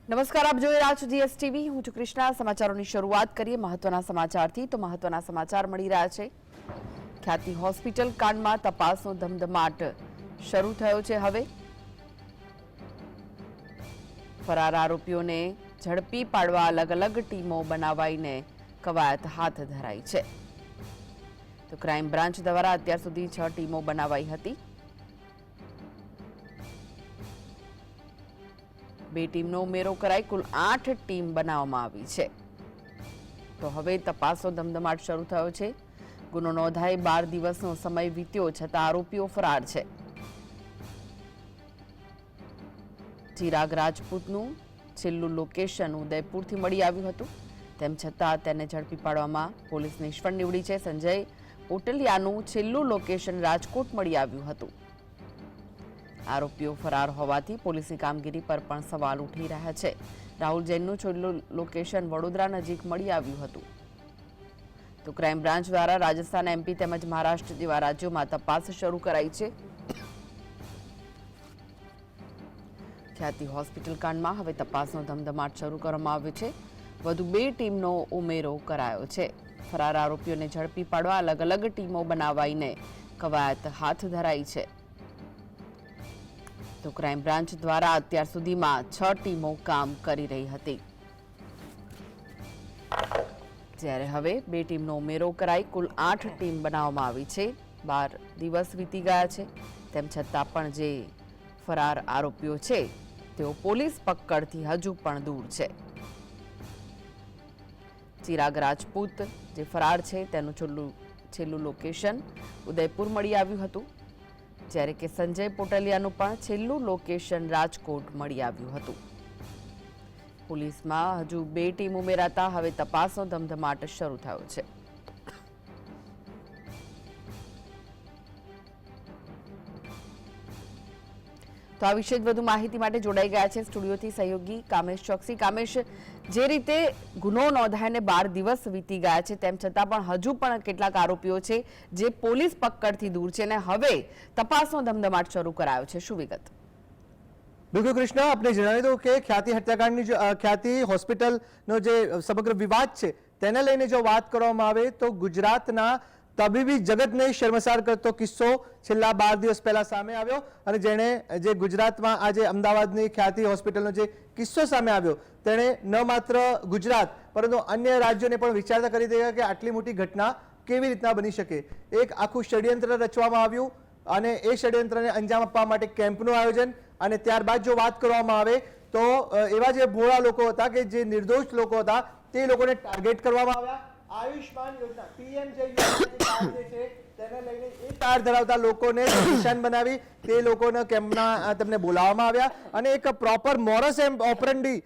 નમસ્કાર, આપ જોઈ રહ્યા છો જીએસટીવી. હું છું કૃષ્ણા. સમાચારોની શરૂઆત કરીએ મહત્વના સમાચારથી. તો મહત્વના સમાચાર મળી રહ્યા છે. ખ્યાતિ હોસ્પિટલ કાંડમાં તપાસનો ધમધમાટ શરૂ થયો છે. હવે ફરાર આરોપીઓને ઝડપી પાડવા અલગ અલગ ટીમો બનાવાઈને કવાયત હાથ ધરાઈ છે. તો ક્રાઇમ બ્રાન્ચ દ્વારા અત્યાર સુધી 6 ટીમો બનાવાઈ હતી. 2 ટીમનો ઉમેરો કરાઈ કુલ 8 ટીમ બનાવવામાં આવી છે. તો હવે તપાસનો ધમધમાટ શરૂ થયો છે. ગુનો નોંધાઈ 12 દિવસનો સમય વીત્યો છતાં આરોપીઓ ફરાર છે. ચિરાગ રાજપૂતનું છેલ્લું લોકેશન ઉદયપુરથી મળી આવ્યું હતું. તેમ છતાં તેને ઝડપી પાડવામાં પોલીસ નિષ્ફળ નીવડી છે. સંજય પોટલિયાનું છેલ્લું લોકેશન રાજકોટ મળી આવ્યું હતું. આરોપીઓ ફરાર હોવાથી પોલીસની કામગીરી પર પણ સવાલ ઉઠી રહ્યા છે. રાહુલ જૈનનું છેલ્લું લોકેશન વડોદરા નજીક મળી આવ્યું હતું. તો ક્રાઇમ બ્રાન્ચ દ્વારા રાજસ્થાન, એમપી તેમજ મહારાષ્ટ્ર જેવા રાજ્યોમાં તપાસ શરૂ કરાઈ છે. ખ્યાતિ હોસ્પિટલ કાંડમાં હવે તપાસનો ધમધમાટ શરૂ કરવામાં આવ્યો છે. વધુ 2 ટીમનો ઉમેરો કરાયો છે. ફરાર આરોપીઓને ઝડપી પાડવા અલગ અલગ ટીમો બનાવાઈને કવાયત હાથ ધરાઈ છે. તો ક્રાઇમ બ્રાન્ચ દ્વારા અત્યાર સુધીમાં 6 ટીમો કામ કરી રહી હતી, જ્યારે હવે 2 ટીમનો ઉમેરો કરાઈ કુલ 8 ટીમ બનાવવામાં આવી છે. 12 દિવસ વીતી ગયા છે. તેમ છતાં પણ જે ફરાર આરોપીઓ છે તેઓ પોલીસ પકડથી હજુ પણ દૂર છે. ચિરાગ રાજપૂત જે ફરાર છે તેનું છેલ્લું લોકેશન ઉદયપુર મળી આવ્યું હતું, જ્યારે કે સંજય પોટલિયાનું પણ છેલ્લું લોકેશન રાજકોટ મળી આવ્યું હતું. પોલીસમાં હજુ 2 ટીમ ઉમેરાતા હવે તપાસનો ધમધમાટ શરૂ થયો છે. તો આ વિશે વધુ માહિતી માટે જોડાઈ ગયા છે સ્ટુડિયોથી સહયોગી કામેશ ચોકસી. કામેશ, જે રીતે ગુનો નોંધાઈને 12 દિવસ વીતી ગયા છે તેમ છતાં પણ હજુ પણ કેટલાક આરોપીઓ છે જે પોલીસ પકડથી દૂર છે અને હવે તપાસનો ધમધમાટ શરૂ કરાયો છે. શું વિગત? બિલકુલ કૃષ્ણ, આપણે જણાવી દઉં કે ખ્યાતિ હત્યાકાંડની ખ્યાતિ હોસ્પિટલનો જે સમગ્ર વિવાદ છે તેને લઈને જો વાત કરવામાં આવે તો ગુજરાતના તબીબી જગતને શર્મસાર કરતો કિસ્સો છેલ્લા 12 દિવસ પહેલા સામે આવ્યો. અને જેણે જે ગુજરાતમાં આજે અમદાવાદની ખ્યાતિ હોસ્પિટલનો જે કિસ્સો સામે આવ્યો તેણે ન માત્ર ગુજરાત પરંતુ અન્ય રાજ્યોને પણ વિચારતા કરી દીધા કે આટલી મોટી ઘટના કેવી રીતના બની શકે. એક આખું ષડયંત્ર રચવામાં આવ્યું અને એ ષડયંત્રને અંજામ આપવા માટે કેમ્પનું આયોજન. અને ત્યારબાદ જો વાત કરવામાં આવે તો એવા જે ભોળા લોકો હતા કે જે નિર્દોષ લોકો હતા તે લોકોને ટાર્ગેટ કરવામાં આવ્યા. આયુષ્માન યોજના પીએમજે યોજના જે છે તેને લઈને એ કાર્ડ ધરાવતા લોકોને નિશાન બનાવી તે લોકોને કેમ્પના તેમને બોલાવવામાં આવ્યા અને એક પ્રોપર મોરસ ઓપરેન્ડી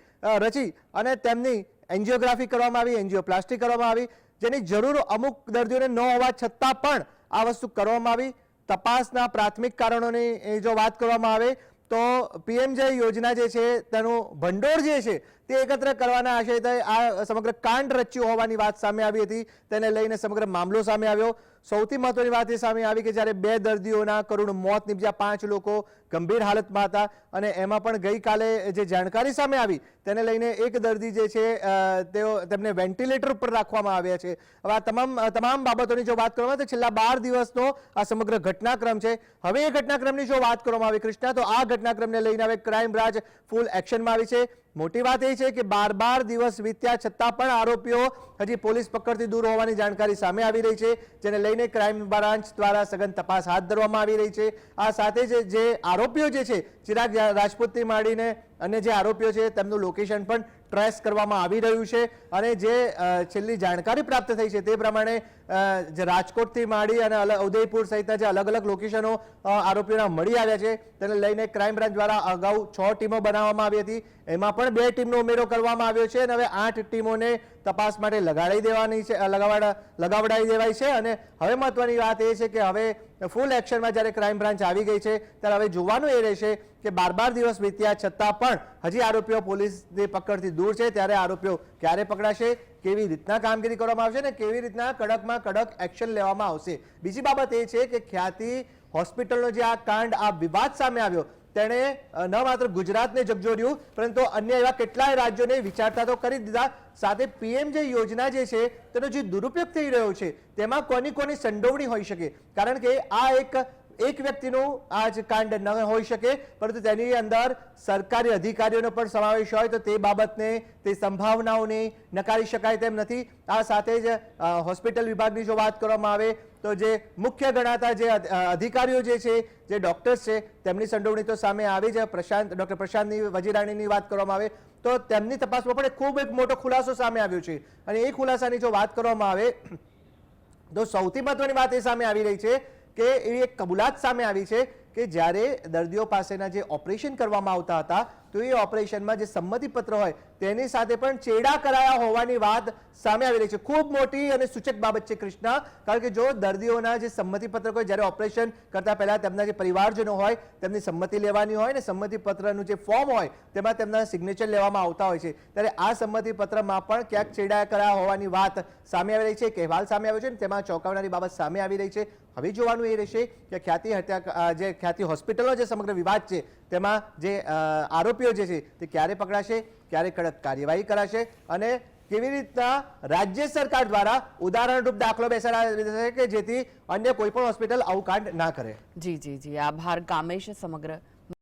રચી અને તેમની એન્જિયોગ્રાફી કરવામાં આવી, એન્જિયોપ્લાસ્ટી કરવામાં આવી, જેની જરૂર અમુક દર્દીઓને ન હોવા છતાં પણ આ વસ્તુ કરવામાં આવી. તપાસના પ્રાથમિક કારણોની જો વાત કરવામાં આવે તો પીએમજે યોજના જે છે તેનું ભંડોળ જે છે તે એકત્ર કરવાના આશયથી આ સમગ્ર કાંડ રચ્યું હોવાની વાત સામે આવી હતી. તેને લઈને સમગ્ર મામલો સામે આવ્યો. સૌથી મહત્વની વાત એ સામે આવી કે જ્યારે 2 દર્દીઓના કરુણ મોત નીપજ્યા, 5 લોકો ગંભીર હાલતમાં હતા અને એમાં પણ ગઈકાલે જે જાણકારી સામે આવી તેને લઈને એક દર્દી જે છે તેમને વેન્ટિલેટર ઉપર રાખવામાં આવ્યા છે. હવે આ તમામ બાબતોની જો વાત કરવામાં આવે તો છેલ્લા 12 દિવસનો આ સમગ્ર ઘટનાક્રમ છે. હવે એ ઘટનાક્રમની જો વાત કરવામાં આવે કૃષ્ણા, તો આ ઘટનાક્રમને લઈને હવે ક્રાઇમ બ્રાન્ચ ફૂલ એક્શનમાં આવી છે. મોટી વાત એ છે કે 12 દિવસ વીત્યા છતાં પણ આરોપીઓ હજી પોલીસ પકડથી દૂર હોવાની જાણકારી સામે આવી રહી છે, જેને લઈને ક્રાઇમ બ્રાન્ચ દ્વારા સઘન તપાસ હાથ ધરવામાં આવી રહી છે. આ સાથે જે આરોપીઓ જે છે ચિરાગ રાજપૂતથી માંડીને અન્ય જે આરોપીઓ છે તેમનું લોકેશન પણ ટ્રેસ કરવામાં આવી રહ્યું છે. અને જે છેલ્લી જાણકારી પ્રાપ્ત થઈ છે તે પ્રમાણે જે રાજકોટથી માંડી અને ઉદયપુર સહિતના જે અલગ અલગ લોકેશનો આરોપીઓના મળી આવ્યા છે તેને લઈને ક્રાઇમ બ્રાન્ચ દ્વારા અગાઉ 6 ટીમો બનાવવામાં આવી હતી. એમાં પણ 2 ટીમનો ઉમેરો કરવામાં આવ્યો છે અને હવે 8 ટીમોને તપાસ માટે લગાવડાવી દેવાઈ છે. અને હવે મહત્વની વાત એ છે કે હવે ફૂલ એક્શનમાં જ્યારે ક્રાઇમ બ્રાન્ચ આવી ગઈ છે ત્યારે હવે જોવાનું એ રહેશે કે 12 દિવસ વીત્યા છતાં પણ હજી આરોપીઓ પોલીસની પકડથી દૂર છે. ત્યારે આરોપીઓ ક્યારે પકડાશે, કેવી રીતના કામગીરી કરવામાં આવશે અને કેવી રીતના કડકમાં કડક એક્શન લેવામાં આવશે. બીજી બાબત એ છે કે ખ્યાતિ હોસ્પિટલનો જે આ કાંડ, આ વિવાદ સામે આવ્યો તેણે ન માત્ર ગુજરાતને જગજોર્યું પરંતુ અન્ય એવા કેટલાય રાજ્યોને વિચારતા તો કરી દીધા. સાથે પીએમ જે યોજના જે છે તેનો જે દુરુપયોગ થઈ રહ્યો છે તેમાં કોની કોની સંડોવણી હોઈ શકે, કારણ કે આ એક વ્યક્તિનું આ જ કાંડ ન હોઈ શકે પરંતુ તેની અંદર સરકારી અધિકારીઓનો પણ સમાવેશ હોય તો તે બાબતને, તે સંભાવનાઓને નકારી શકાય તેમ નથી. આ સાથે જ હોસ્પિટલ વિભાગની જો વાત કરવામાં આવે તો જે મુખ્ય ગણાતા જે અધિકારીઓ જે છે, જે ડોક્ટર્સ છે, તેમની સંડોવણી તો સામે આવી જ. ડોક્ટર પ્રશાંતની વજીરાણીની વાત કરવામાં આવે તો તેમની તપાસમાં પણ ખૂબ એક મોટો ખુલાસો સામે આવ્યો છે. અને એ ખુલાસાની જો વાત કરવામાં આવે તો સૌથી મહત્વની વાત એ સામે આવી રહી છે કે એવી એક કબૂલાત સામે આવી છે કે જ્યારે દર્દીઓ પાસેના જે ઓપરેશન કરવામાં આવતા હતા તો એ ઓપરેશનમાં જે સંમતિપત્ર હોય તેની સાથે પણ ચેડા કરાયા હોવાની વાત સામે આવી રહી છે. ખૂબ મોટી અને સૂચક બાબત છે કૃષ્ણા, કારણ કે જો દર્દીઓના જે સંમતિપત્ર હોય, જ્યારે ઓપરેશન કરતા પહેલા તેમના જે પરિવારજનો હોય તેમની સંમતિ લેવાની હોય ને સંમતિપત્રનું જે ફોર્મ હોય તેમાં તેમના સિગ્નેચર લેવામાં આવતા હોય છે, ત્યારે આ સંમતિપત્રમાં પણ ક્યાંક ચેડા કરાયા હોવાની વાત સામે આવી રહી છે, કહેવાલ સામે આવ્યો છે ને તેમાં ચોંકાવનારી બાબત સામે આવી રહી છે. હવે જોવાનું એ રહેશે કે ખ્યાતિ હોસ્પિટલનો જે સમગ્ર વિવાદ છે તેમાં જે આરોપીઓ જે છે તે ક્યારે પકડાશે, ક્યારે કડક કાર્યવાહી કરાશે અને કેવી રીતના રાજ્ય સરકાર દ્વારા ઉદાહરણરૂપ દાખલો બેસાડશે કે જેથી અન્ય કોઈ પણ હોસ્પિટલ આવું કાંડ ના કરે. જી જી જી, આભાર કામેશ સમગ્ર